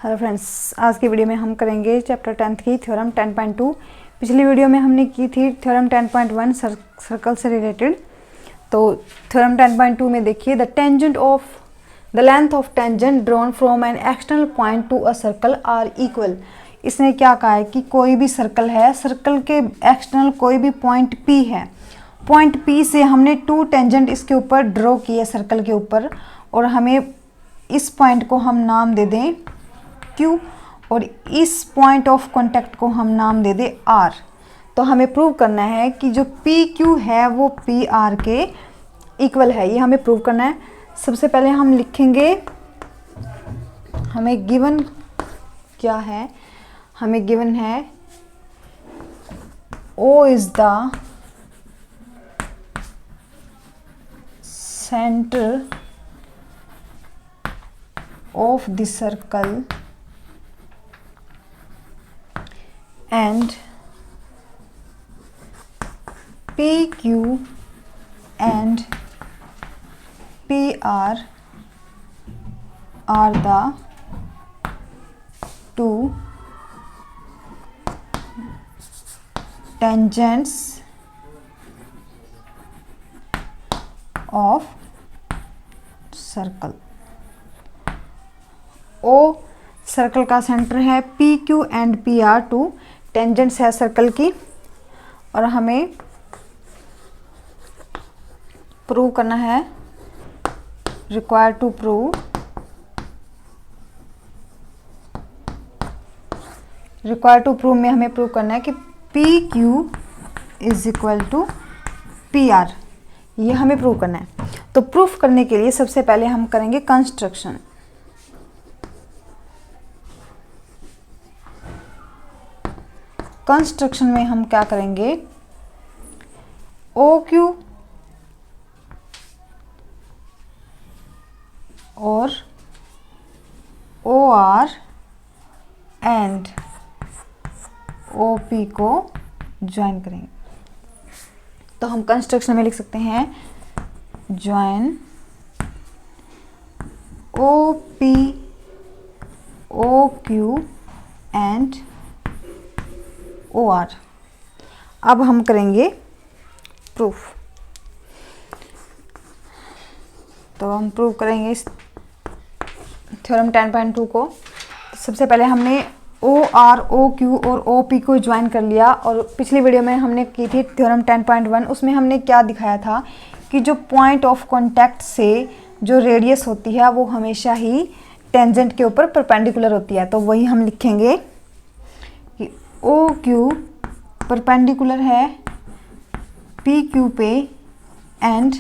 Hello friends, आज की video में हम करेंगे चैप्टर 10th की थ्योरम 10.2। पिछली वीडियो में हमने की थी थ्योरम 10.1 सर्कल से रिलेटेड। तो थ्योरम 10.2 में देखिए, the length of tangent drawn from an external point to a circle are equal. इसने क्या कहा है कि कोई भी सर्कल है, सर्कल के एक्सटर्नल कोई भी पॉइंट P है, पॉइंट P से हमने 2 टेंजेंट इसके ऊपर ड्रॉ किए सर्कल के ऊपर, और हमें इस पॉइंट को हम नाम दे दें Q और इस पॉइंट ऑफ कांटेक्ट को हम नाम दे दें R। तो हमें प्रूव करना है कि जो PQ है वो PR के इक्वल है, ये हमें प्रूव करना है। सबसे पहले हम लिखेंगे, हमें गिवन क्या है, हमें गिवन है O is the centre of the circle and PQ and PR are the two tangents of circle। O circle का सेंटर है, PQ एंड PR 2 टेंजेंट्स है सर्कल की, और हमें प्रूव करना है, रिक्वायर टू प्रूव, में हमें प्रूव करना है कि PQ is equal to PR। ये हमें प्रूव करना है। तो प्रूफ करने के लिए सबसे पहले हम करेंगे कंस्ट्रक्शन। कंस्ट्रक्शन में हम क्या करेंगे, OQ और OR एंड OP को ज्वाइन करेंगे। तो हम कंस्ट्रक्शन में लिख सकते हैं join OP OQ and OR। अब हम करेंगे प्रूफ। तो हम प्रूव करेंगे इस थ्योरम 10.2 को। सबसे पहले हमने OR OQ और OP को ज्वाइन कर लिया, और पिछली वीडियो में हमने की थी थ्योरम 10.1। उसमें हमने क्या दिखाया था कि जो पॉइंट ऑफ कांटेक्ट से जो रेडियस होती है वो हमेशा ही टेंजेंट के ऊपर परपेंडिकुलर होती है। तो वही हम लिखेंगे कि OQ परपेंडिकुलर है PQ पे एंड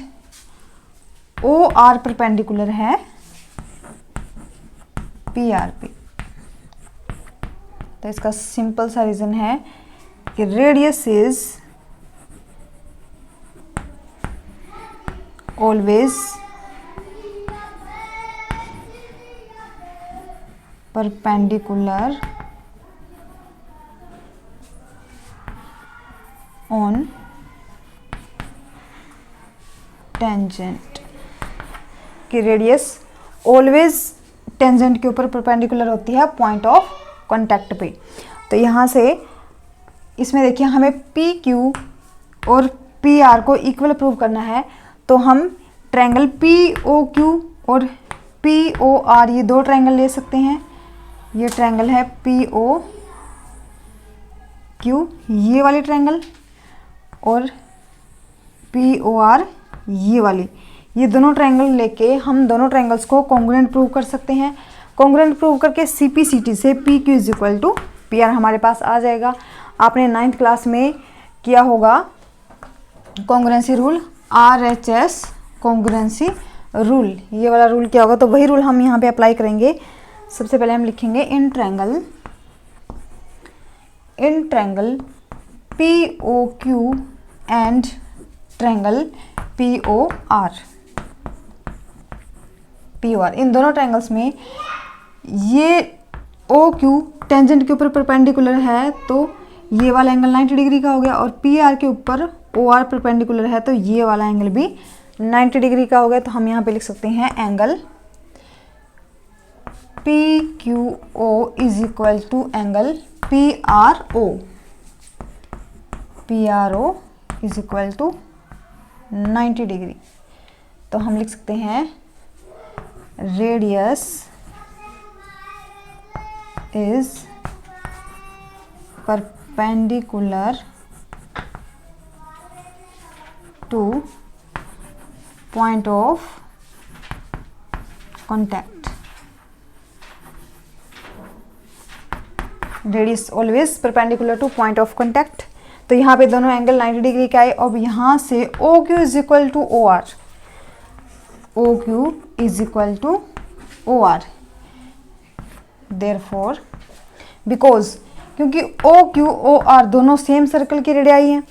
OR परपेंडिकुलर है PR पे। तो इसका सिंपल सा रीजन है कि radius is always perpendicular on tangent, की रेडियस ऑलवेज टेंजेंट के ऊपर परपेंडिकुलर होती है पॉइंट ऑफ कांटेक्ट पे। तो यहाँ से इसमें देखिए, हमें PQ और PR को इक्वल प्रूव करना है। तो हम ट्रायंगल POQ और POR, ये 2 ट्रायंगल ले सकते हैं। ये ट्रायंगल है POQ, ये वाली ट्रायंगल, और POR ये वाली। ये दोनों ट्रायंगल लेके हम दोनों ट्रायंगल्स को कॉन्ग्रुएंट प्रूव कर सकते हैं। कॉन्ग्रुएंट प्रूव करके CP/CT से PQ is equal to PR हमारे पास आ जाएगा। आपने 9th क्लास में किया होगा congruency rule, RHS congruency rule. ये वाला रूल क्या होगा, तो वही रूल हम यहाँ पे अप्लाई करेंगे। सबसे पहले हम लिखेंगे in triangle POQ and triangle POR। इन दोनों ट्रायंगल्स में ये OQ टेंजेंट के ऊपर परपेंडिकुलर है, तो ये वाला एंगल 90 डिग्री का हो गया, और PR के ऊपर OR परपेंडिकुलर है, तो ये वाला एंगल भी 90 डिग्री का हो गया। तो हम यहाँ पे लिख सकते हैं angle P Q O is equal to angle P R O is equal to 90 degree. तो हम लिख सकते हैं radius is perpendicular to point of contact. Radius always perpendicular to point of contact. तो यहाँ पे दोनों एंगल 90 डिग्री का है। अब यहाँ से O Q is equal to O R, O Q is equal to O R. Therefore because क्योंकि ओ क्यू ओ आर दोनों सेम सर्कल की रेडियाई हैं,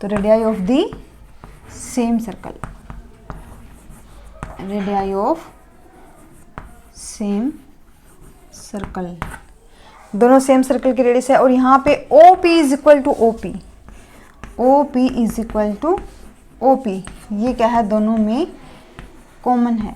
तो radii of the same circle, radii of same circle, दोनों same circle की radius है। और यहाँ पे O P is equal to O P, O P is equal to O P, ये क्या है दोनों में कॉमन है।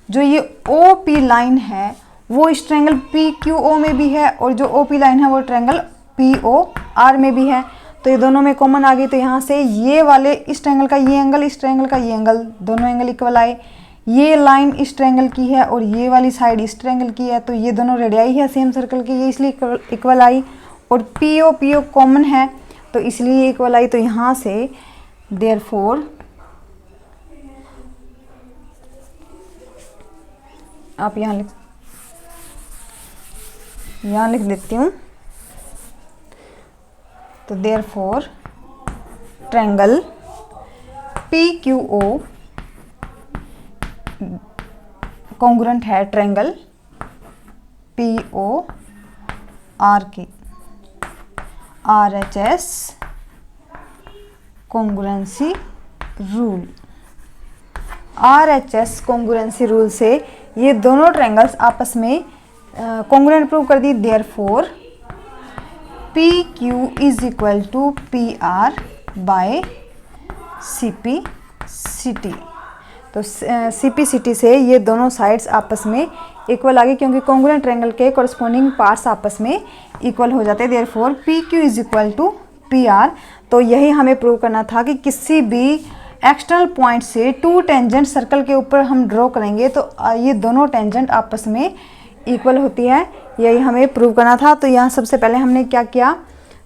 जो ये ओ पी लाइन है वो इस ट्रायंगल पी क्यू ओ में भी है, और जो ओ पी लाइन है वो ट्रायंगल पी ओ आर में भी है। तो ये दोनों में कॉमन आ गई। तो यहाँ से ये वाले इस ट्रायंगल का ये एंगल, इस ट्रायंगल का ये एंगल, दोनों एंगल इक्वल आए। ये लाइन इस ट्रायंगल की है और ये वाली साइड इस ट्रायंगल की है, तो ये दोनों रेडियाई है सेम सर्कल की, ये इसलिए इक्वल आई। और पी ओ कॉमन है तो इसलिए इक्वल आई। तो यहाँ से देयरफॉर आप यहाँ लिख देती हूँ। तो therefore triangle P Q O congruent है ट्रायंगल पी ओ आर की। RHS congruency rule, RHS congruency rule से ये दोनों ट्रायंगल्स आपस में कॉन्ग्रुएंट प्रूव कर दी। Therefore P Q is equal to P R by CP CT। तो CP CT से ये दोनों साइड्स आपस में इक्वल आ गई, क्योंकि कॉन्ग्रुएंट ट्रायंगल के कॉरस्पॉन्डिंग पार्ट्स आपस में इक्वल हो जाते हैं। Therefore P Q is equal to P R. तो यही हमें प्रूव करना था कि किसी भी एक्सटर्नल पॉइंट से टू टेंजेंट सर्कल के ऊपर हम ड्रॉ करेंगे तो ये दोनों टेंजेंट आपस में इक्वल होती है, यही हमें प्रूव करना था। तो यहाँ सबसे पहले हमने क्या किया,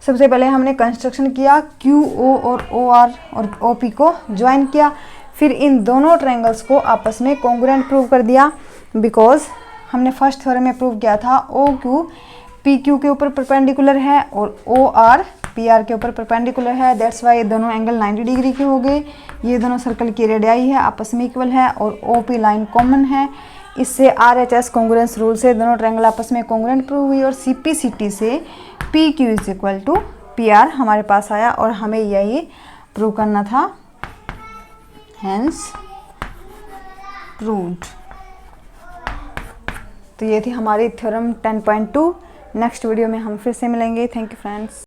सबसे पहले हमने कंस्ट्रक्शन किया, क्यू ओ और ओ आर और ओ पी को ज्वाइन किया, फिर इन दोनों ट्रायंगल्स को आपस में कॉन्ग्रुएंट प्रूव कर दिया। बिकॉज हमने फर्स्ट थ्योरम में प्रूव किया था ओ क्यू पी क्यू के ऊपर परपेंडिकुलर है और ओ आर पी आर के ऊपर परपेंडिकुलर है। दैट्स वाई ये दोनों एंगल 90 डिग्री के हो गए। ये दोनों सर्कल की रेडियाई है आपस में इक्वल है और ओ पी लाइन कॉमन है। इससे RHS कॉन्ग्रुएंस रूल से दोनों ट्रायंगल आपस में कॉन्ग्रुएंट प्रूव हुई और CP CT से P Q is equal to P R हमारे पास आया और हमें यही प्रूव करना था। Hence proved. तो ये थी हमारी थ्योरम 10.2। नेक्स्ट वीडियो में हम फिर से मिलेंगे। Thank you friends.